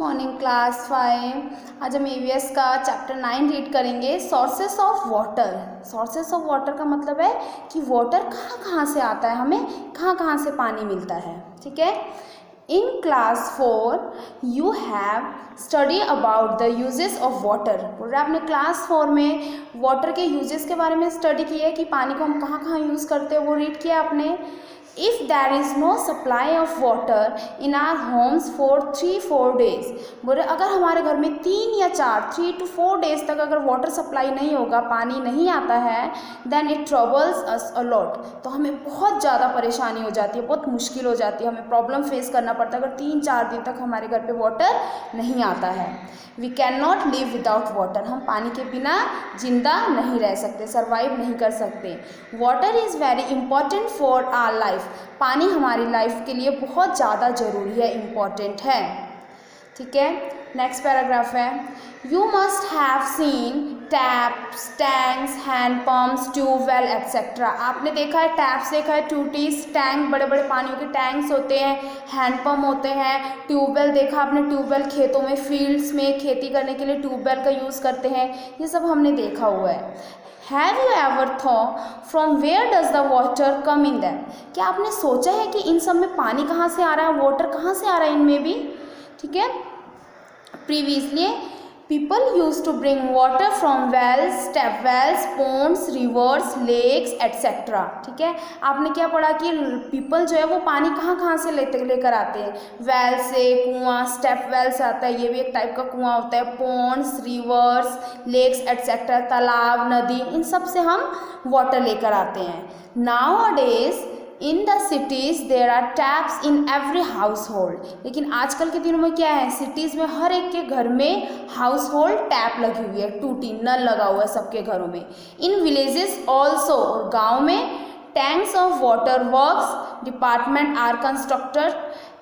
Morning class 5। आज हम EVS का चैप्टर 9 रीड करेंगे। Sources of water. Sources of water का मतलब है कि वाटर कहाँ कहाँ से आता है, हमें कहाँ कहाँ से पानी मिलता है। ठीक है। In class 4 you have study about the uses of water. बोल रहे आपने क्लास 4 में वाटर के यूजेस के बारे में स्टडी की है कि पानी को हम कहाँ कहाँ यूज़ करते हैं, वो रीड किया आपने। If there is no supply of water in our homes for 3-4 days, बोले अगर हमारे घर में 3 to 4 days तक अगर वाटर सप्लाई नहीं होगा, पानी नहीं आता है, then it troubles us a lot, तो हमें बहुत ज़्यादा परेशानी हो जाती है, बहुत मुश्किल हो जाती है, हमें प्रॉब्लम फेस करना पड़ता है अगर 3-4 दिन तक हमारे घर पे वाटर नहीं आता है। We can not live without water, हम पानी के बिना जिंदा नहीं रह सकते, सर्वाइव नहीं कर सकते। Water is very important for our life, पानी हमारी लाइफ के लिए बहुत ज़्यादा ज़रूरी है, इम्पॉर्टेंट है। ठीक है। नेक्स्ट पैराग्राफ है, you must have seen taps, tanks, hand pumps, tube well etcetera. आपने देखा है टैप्स, देखा है टूटीज, टैंक, बड़े बड़े पानियों के टैंक्स होते हैं, हैंड पम्प होते हैं, ट्यूबवेल देखा आपने, ट्यूबवेल खेतों में, फील्ड्स में खेती करने के लिए ट्यूबवेल का यूज़ करते हैं, ये सब हमने देखा हुआ है। Have you ever thought from where does the water come in them? क्या आपने सोचा है कि इन सब में पानी कहाँ से आ रहा है, वाटर कहाँ से आ रहा है इनमें भी। ठीक है। Previously people used to bring water from wells, step wells, ponds, rivers, lakes, etc. ठीक है। आपने क्या पढ़ा कि पीपल जो है वो पानी कहाँ कहाँ से लेकर आते हैं, वेल से, कुआं, स्टेप वेल से आता है, ये भी एक टाइप का कुआं होता है, पॉन्ड्स, रिवर्स, लेक्स एट्सेट्रा, तालाब, नदी, इन सब से हम वाटर लेकर आते हैं। Nowadays in the cities there are taps in every household, लेकिन आजकल के दिनों में क्या है, सिटीज़ में हर एक के घर में हाउस होल्ड टैप लगी हुई है, टूटी नल लगा हुआ है सबके घरों में। इन विलेजेस ऑल्सो, और गाँव में tanks of water works department are constructed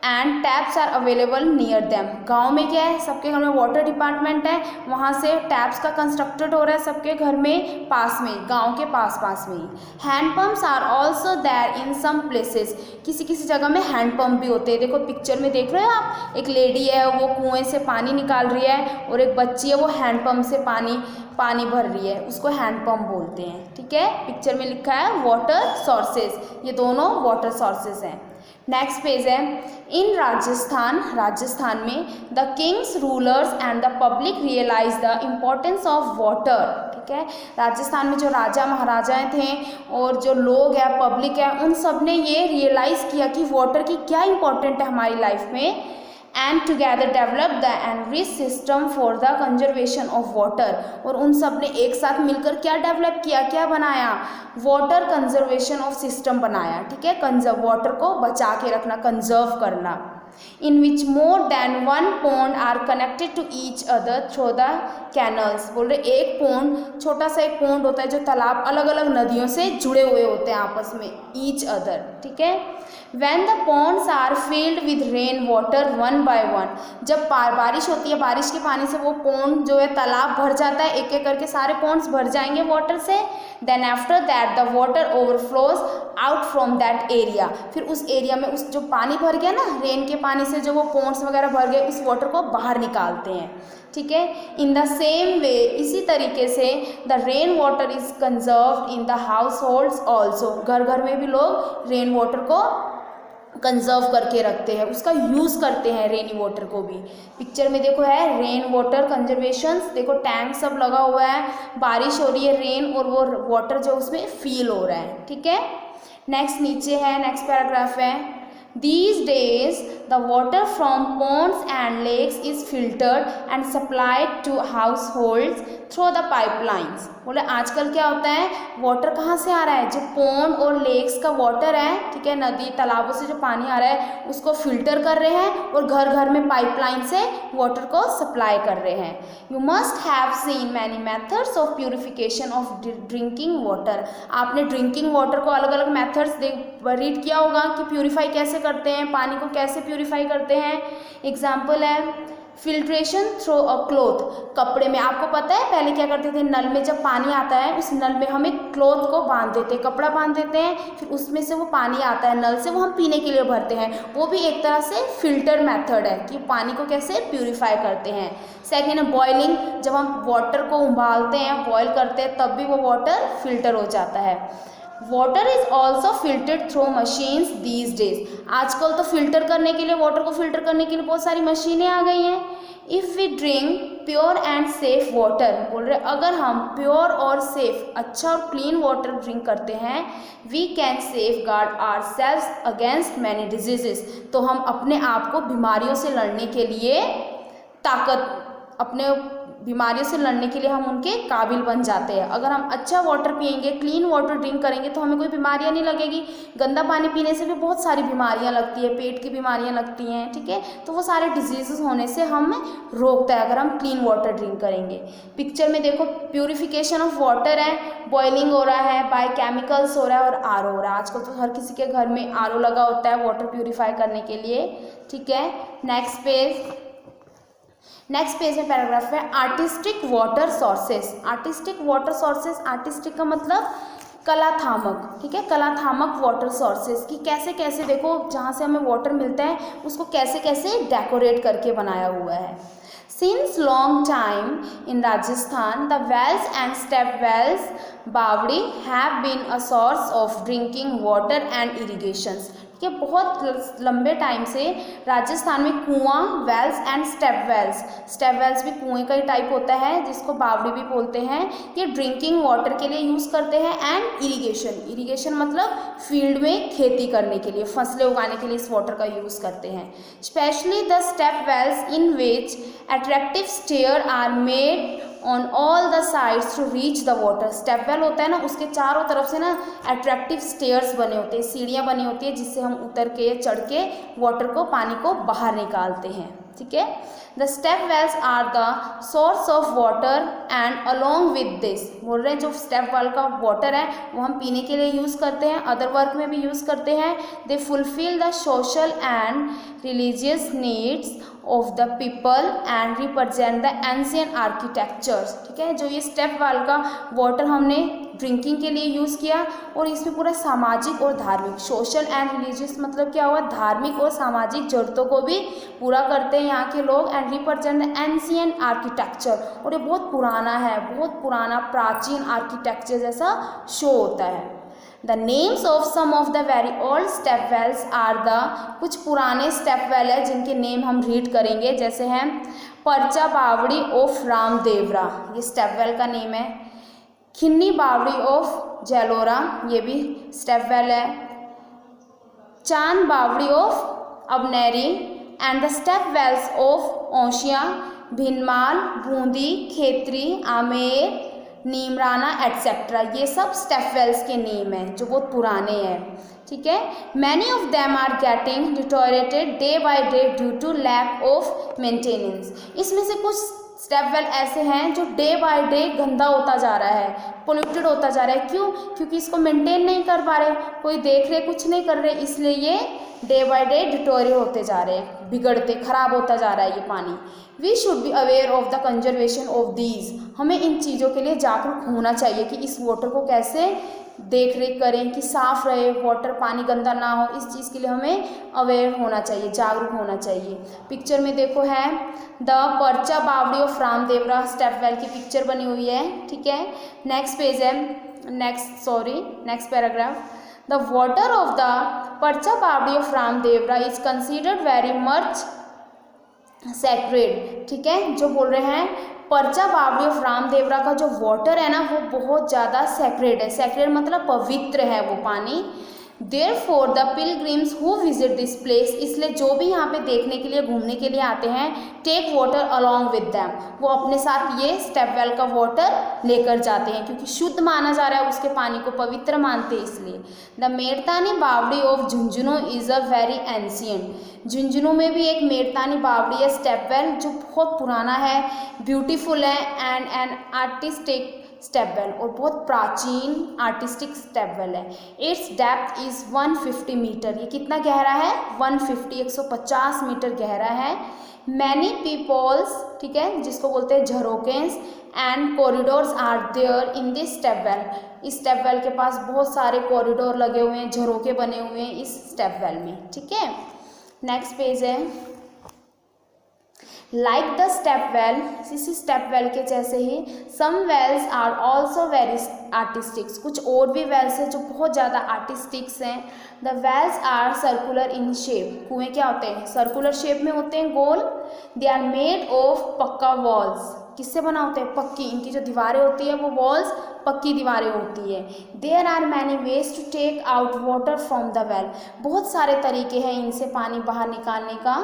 and taps are available near them. गाँव में क्या है, सबके घर में वाटर डिपार्टमेंट है, वहाँ से टैप्स का कंस्ट्रक्टेड हो रहा है सबके घर में, पास में, गाँव के पास में ही। Hand pumps are also there in some places, किसी किसी जगह में हैंड पम्प भी होते हैं। देखो पिक्चर में देख रहे हो आप, एक लेडी है वो कुएं से पानी निकाल रही है और एक बच्ची है वो हैंड पम्प से पानी भर रही है, उसको हैंड पम्प बोलते हैं। ठीक है। पिक्चर में लिखा है वाटर सोर्सेज, ये दोनों वाटर सोर्सेज हैं। नेक्स्ट पेज है, इन राजस्थान में the kings, rulers and the public realise the importance of water. ठीक है। राजस्थान में जो राजा महाराजाएं थे और जो लोग हैं, पब्लिक है, उन सब ने ये रियलाइज़ किया कि वाटर की क्या इंपॉर्टेंट है हमारी लाइफ में, and together develop the enrich system for the conservation of water, और उन सब ने एक साथ मिलकर क्या डेवलप किया, क्या बनाया, वाटर कंजर्वेशन ऑफ सिस्टम बनाया। ठीक है। कंजर्व, वाटर को बचा के रखना, कंजर्व करना। In which more than one pond are connected to each other through the canals. बोल रहे एक पॉन्ड, छोटा सा एक पॉन्ड होता है जो तालाब अलग अलग नदियों से जुड़े हुए होते हैं आपस में, ईच अदर। ठीक है। When the ponds are filled with rain water one by one, जब बारिश होती है, बारिश के पानी से वो पॉन्ड जो है तालाब भर जाता है, एक एक करके सारे पॉन्ड्स भर जाएंगे वाटर से। Then after that the water overflows out from that area, फिर उस एरिया में उस जो पानी भर गया ना, रेन के पानी से जो वो पॉन्ड्स वगैरह भर गए, उस वाटर को बाहर निकालते हैं। ठीक है। इन द सेम वे, इसी तरीके से the rain water is conserved in the house holds also, घर घर में भी लोग रेन वाटर को कंजर्व करके रखते हैं, उसका यूज़ करते हैं रेनी वाटर को भी। पिक्चर में देखो है रेन वाटर कंजर्वेशन, देखो टैंक सब लगा हुआ है, बारिश हो रही है, रेन, और वो वाटर जो उसमें फील हो रहा है। ठीक है। नेक्स्ट नीचे है, नेक्स्ट पैराग्राफ है, These days the water from ponds and lakes is filtered and supplied to households through the pipelines। बोले आजकल क्या होता है, वाटर कहाँ से आ रहा है, जो पॉन्ड और लेक्स का वाटर है, ठीक है, नदी तालाबों से जो पानी आ रहा है उसको फिल्टर कर रहे हैं और घर घर में पाइपलाइन से वाटर को सप्लाई कर रहे हैं। You must have seen many methods of purification of drinking water. आपने ड्रिंकिंग वाटर को अलग अलग मेथड्स रीड किया होगा कि प्यूरिफाई कैसे कैसे करते हैं, पानी को कैसे प्यूरिफाई करते हैं। एग्जाम्पल है फिल्ट्रेशन थ्रू अ क्लॉथ, कपड़े में आपको पता है पहले क्या करते थे, नल में जब पानी आता है उस नल में हम एक क्लॉथ को बांध देते हैं, कपड़ा बांध देते हैं, फिर उसमें से वो पानी आता है नल से, वो हम पीने के लिए भरते हैं, वो भी एक तरह से फिल्टर मेथड है कि पानी को कैसे प्यूरिफाई करते हैं। सेकेंड है बॉइलिंग, जब हम वाटर को उबालते हैं, बॉयल करते हैं, तब भी वो वाटर फिल्टर हो जाता है। Water is also filtered through machines these days, आजकल तो फिल्टर करने के लिए, वाटर को फिल्टर करने के लिए बहुत सारी मशीनें आ गई हैं। If we drink pure and safe water, बोल रहे अगर हम प्योर और सेफ, अच्छा और क्लीन वाटर ड्रिंक करते हैं, we can safeguard ourselves against many diseases, तो हम अपने आप को बीमारियों से लड़ने के लिए अपने बीमारियों से लड़ने के लिए हम उनके काबिल बन जाते हैं। अगर हम अच्छा वाटर पिएंगे, क्लीन वाटर ड्रिंक करेंगे, तो हमें कोई बीमारियां नहीं लगेगी। गंदा पानी पीने से भी बहुत सारी बीमारियां लगती है, पेट की बीमारियां लगती हैं, ठीक है, तो वो सारे डिजीज़ होने से हमें रोकता है अगर हम क्लीन वाटर ड्रिंक करेंगे। पिक्चर में देखो प्यूरिफिकेशन ऑफ वाटर है, बॉइलिंग हो रहा है, बाय केमिकल्स हो रहा है और आरओ हो रहा है। आजकल तो हर किसी के घर में आरओ लगा होता है वाटर प्यूरिफाई करने के लिए, ठीक है। नेक्स्ट पेज में पैराग्राफ है artistic water sources. Artistic water sources, artistic का मतलब कलात्मक, ठीक है, कलात्मक वाटर सोर्सेस की कैसे कैसे देखो जहाँ से हमें वाटर मिलता है उसको कैसे कैसे डेकोरेट करके बनाया हुआ है। Since long time in Rajasthan, the wells and step wells, Bawdi, have been a source of drinking water and irrigations. कि बहुत लंबे टाइम से राजस्थान में कुआं, वेल्स एंड स्टेप वेल्स भी कुएं का ही टाइप होता है जिसको बावड़ी भी बोलते हैं, ये ड्रिंकिंग वाटर के लिए यूज़ करते हैं। एंड इरिगेशन मतलब फील्ड में खेती करने के लिए, फसलें उगाने के लिए इस वाटर का यूज़ करते हैं। Specially the step wells in which attractive stair are made on all the sides to reach the water. Step well होता है ना, उसके चारों तरफ से ना अट्रैक्टिव स्टेयर्स बने होते हैं, सीढ़ियाँ बनी होती है जिससे हम उतर के चढ़ के वाटर को, पानी को बाहर निकालते हैं, ठीक है। The step wells are the source of water and along with this, बोल रहे हैं जो स्टेप वेल का वाटर है वो हम पीने के लिए यूज़ करते हैं, अदर वर्क में भी यूज़ करते हैं। They fulfil the social and religious needs of the people and represent the ancient architectures, ठीक है। जो ये स्टेप वेल का वाटर हमने ड्रिंकिंग के लिए यूज़ किया और इसमें पूरा सामाजिक और धार्मिक, सोशल एंड रिलीजियस मतलब क्या हुआ, धार्मिक और सामाजिक जरूरतों को भी पूरा करते हैं यहाँ के लोग। And represent the ancient architecture, और ये बहुत पुराना है, बहुत पुराना प्राचीन आर्किटेक्चर जैसा शो होता है। The names of some of the very old step wells are the, कुछ पुराने स्टेप वेल है जिनके नेम हम रीड करेंगे, जैसे हैं परचा बावड़ी ऑफ रामदेवरा, ये स्टेप वेल का नेम है। खिन्नी बावड़ी ऑफ जैलोरा, ये भी स्टेप वेल है। Chand Baori of Abhaneri and the step wells of Osian, Bhinmal, Bundi, Khetri, Amer, Neemrana etcetera, ये सब स्टेप वेल्स के नेम हैं जो बहुत पुराने हैं, ठीक है। Many of them are getting deteriorated day by day due to lack of maintenance. इसमें से कुछ स्टेप वेल ऐसे हैं जो डे बाय डे गंदा होता जा रहा है, पोल्यूटेड होता जा रहा है। क्यों? क्योंकि इसको मेंटेन नहीं कर पा रहे, कोई देख रहे, कुछ नहीं कर रहे, इसलिए ये डे बाय डे डिटोरिएट होते जा रहे हैं, बिगड़ते, खराब होता जा रहा है ये पानी। We should be aware of the conservation of these, हमें इन चीज़ों के लिए जागरूक होना चाहिए कि इस वाटर को कैसे देख रेख करें कि साफ़ रहे वाटर, पानी गंदा ना हो, इस चीज़ के लिए हमें अवेयर होना चाहिए, जागरूक होना चाहिए। पिक्चर में देखो है द परचा बावड़ी ऑफ रामदेवरा, स्टेप वेल की पिक्चर बनी हुई है, ठीक है। नेक्स्ट पेज है, next paragraph. The water of the परचा बावड़ी of Ramdevra is considered very much sacred, ठीक है। जो बोल रहे हैं परचा बावड़ी ऑफ रामदेवरा का जो वाटर है ना वो बहुत ज़्यादा सैक्रेड है, सैक्रेड मतलब पवित्र है वो पानी। Therefore the pilgrims who visit this place, इसलिए जो भी यहाँ पे देखने के लिए, घूमने के लिए आते हैं, take water along with them, वो अपने साथ ये स्टेप वेल का वाटर लेकर जाते हैं क्योंकि शुद्ध माना जा रहा है, उसके पानी को पवित्र मानते हैं इसलिए। द मेड़तानी बावड़ी of Jhunjhunu is a very ancient, Jhunjhunu में भी एक मेड़तानी बावड़ी है स्टेप वेल जो बहुत पुराना है, ब्यूटीफुल है and an artistic step well और बहुत प्राचीन आर्टिस्टिक स्टेप वेल है। इट्स डेप्थ इज़ 150 मीटर, ये कितना गहरा है 150 मीटर गहरा है। मैनी पीपल्स, ठीक है, जिसको बोलते हैं jharokhas and corridors are there in this step well, इस स्टेप वेल के पास बहुत सारे कॉरिडोर लगे हुए हैं, झरोके बने हुए हैं इस स्टेप वेल में, ठीक है। नेक्स्ट पेज है लाइक द स्टेप वेल, इसी स्टेप वेल के जैसे ही some wells are also very artistics, कुछ और भी वेल्स हैं जो बहुत ज़्यादा आर्टिस्टिक्स हैं। The wells are circular in shape, कुएँ क्या होते हैं सर्कुलर शेप में होते हैं, गोल। They are made of pucca walls, किससे बना होते हैं पक्की, इनकी जो दीवारें होती है वो वॉल्स पक्की दीवारें होती है। There are many ways to take out water from the well, बहुत सारे तरीके हैं इनसे पानी बाहर निकालने का।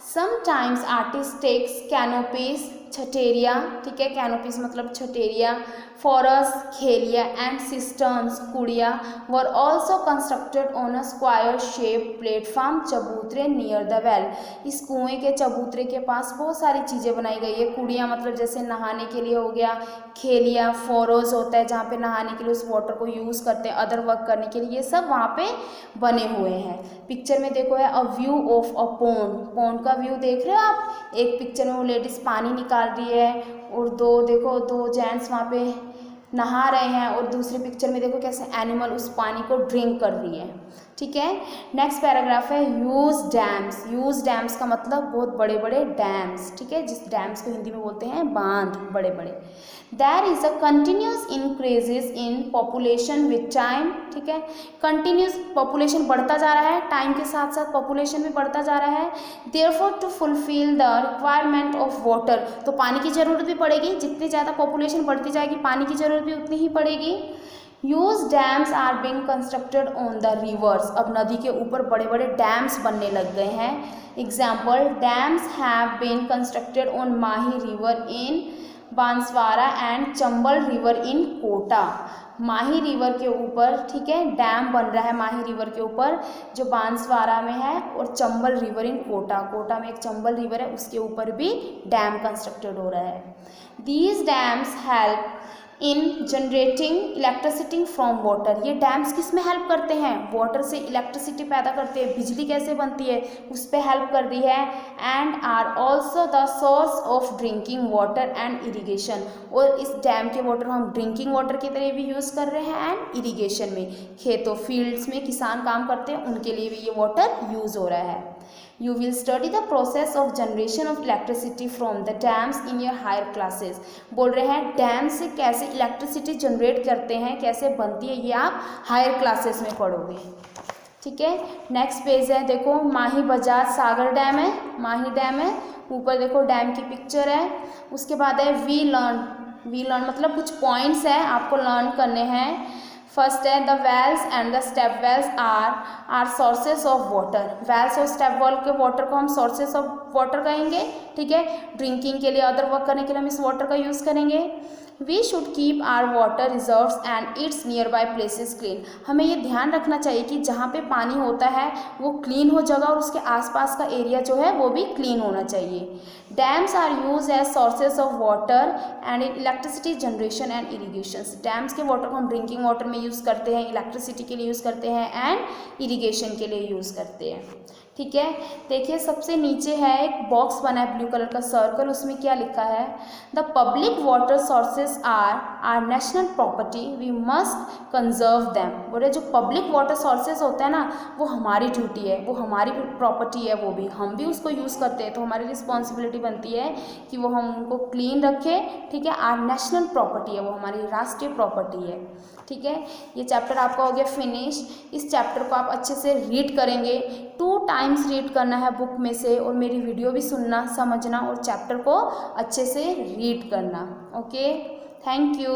समटाइम्स आर्टिस्ट टेक्स कैनोपीज, छटेरिया, ठीक है, कैनोपीज मतलब छटेरिया, फॉरस, खेलिया एंड सिस्टर्न्स, कुड़िया were also constructed on a square shape platform चबूतरे नियर द वेल, इस कुएं के चबूतरे के पास बहुत सारी चीज़ें बनाई गई है। कुड़िया मतलब जैसे नहाने के लिए हो गया, खेलिया फोरोज होता है जहाँ पे नहाने के लिए उस वाटर को यूज़ करते हैं अदर वर्क करने के लिए, ये सब वहाँ पे बने हुए हैं। पिक्चर में देखो है a view of a pond, pond का व्यू देख रहे हो आप, एक पिक्चर में वो लेडीज़ पानी निकाल रही है और दो जेंट्स वहाँ पे नहा रहे हैं और दूसरी पिक्चर में देखो कैसे एनिमल उस पानी को ड्रिंक कर रही है, ठीक है। नेक्स्ट पैराग्राफ है यूज डैम्स, यूज डैम्स का मतलब बहुत बड़े बड़े डैम्स, ठीक है, जिस डैम्स को हिंदी में बोलते हैं बांध, बड़े बड़े। There is a continuous increases in population with time, ठीक है, कंटिन्यूस पॉपुलेशन बढ़ता जा रहा है, टाइम के साथ साथ पॉपुलेशन भी बढ़ता जा रहा है। Therefore to fulfil the requirement of water, तो पानी की ज़रूरत भी पड़ेगी, जितनी ज़्यादा पॉपुलेशन बढ़ती जाएगी पानी की ज़रूरत भी उतनी ही पड़ेगी। Use dams are being constructed on the rivers, अब नदी के ऊपर बड़े बड़े डैम्स बनने लग गए हैं। Example dams have been constructed on Mahi river in Banswara and Chambal river in Kota, Mahi river के ऊपर, ठीक है, डैम बन रहा है माही रिवर के ऊपर जो बांसवाड़ा में है, और चंबल रिवर इन कोटा, कोटा में एक चंबल रिवर है उसके ऊपर भी डैम कंस्ट्रक्टेड हो रहा है। These dams help in generating electricity from water, ये डैम्स किस में हेल्प करते हैं, वाटर से इलेक्ट्रिसिटी पैदा करते हैं, बिजली कैसे बनती है उस पर हेल्प कर रही है। And are also the source of drinking water and irrigation, और इस डैम के वाटर हम ड्रिंकिंग वाटर की तरह भी यूज़ कर रहे हैं एंड इरीगेशन में, खेतों फील्ड्स में किसान काम करते हैं उनके लिए भी ये वाटर यूज़ हो रहा है। You will study the process of generation of electricity from the dams in your higher classes, बोल रहे हैं डैम से कैसे इलेक्ट्रिसिटी जनरेट करते हैं, कैसे बनती है, ये आप हायर क्लासेस में पढ़ोगे, ठीक है। नेक्स्ट पेज है, देखो माही बजाज सागर डैम है, माही डैम है, ऊपर देखो डैम की पिक्चर है। उसके बाद है वी लर्न मतलब कुछ पॉइंट्स हैं आपको लर्न करने हैं। फर्स्ट है the wells and the step wells are sources of water, wells और स्टेप वेल के वाटर को हम सोर्सेस ऑफ वाटर कहेंगे, ठीक है, ड्रिंकिंग के लिए अदर वर्क करने के लिए हम इस वाटर का यूज़ करेंगे। We should keep our water reserves and its nearby places clean, हमें ये ध्यान रखना चाहिए कि जहाँ पे पानी होता है वो क्लीन हो जगह और उसके आसपास का एरिया जो है वो भी क्लीन होना चाहिए। Dams are use as sources of water and in electricity generation and irrigation, dams के वाटर को हम ड्रिंकिंग वाटर में यूज़ करते हैं, इलेक्ट्रिसिटी के लिए यूज़ करते हैं एंड इरीगेशन के लिए यूज़ करते हैं, ठीक है। देखिए सबसे नीचे है एक बॉक्स बना है ब्लू कलर का सर्कल, उसमें क्या लिखा है, the public water sources are national property we must conserve them, बोले जो पब्लिक वाटर सोर्सेज होते हैं ना वो हमारी ड्यूटी है, वो हमारी प्रॉपर्टी है, वो भी हम भी उसको यूज़ करते हैं, तो हमारी रिस्पॉन्सिबिलिटी बनती है कि वो हम उनको क्लीन रखें, ठीक है। आर नेशनल प्रॉपर्टी है, वो हमारी राष्ट्रीय प्रॉपर्टी है, ठीक है। ये चैप्टर आपका हो गया फिनिश। इस चैप्टर को आप अच्छे से रीड करेंगे, 2 टाइम्स रीड करना है बुक में से, और मेरी वीडियो भी सुनना समझना और चैप्टर को अच्छे से रीड करना। Okay, thank you.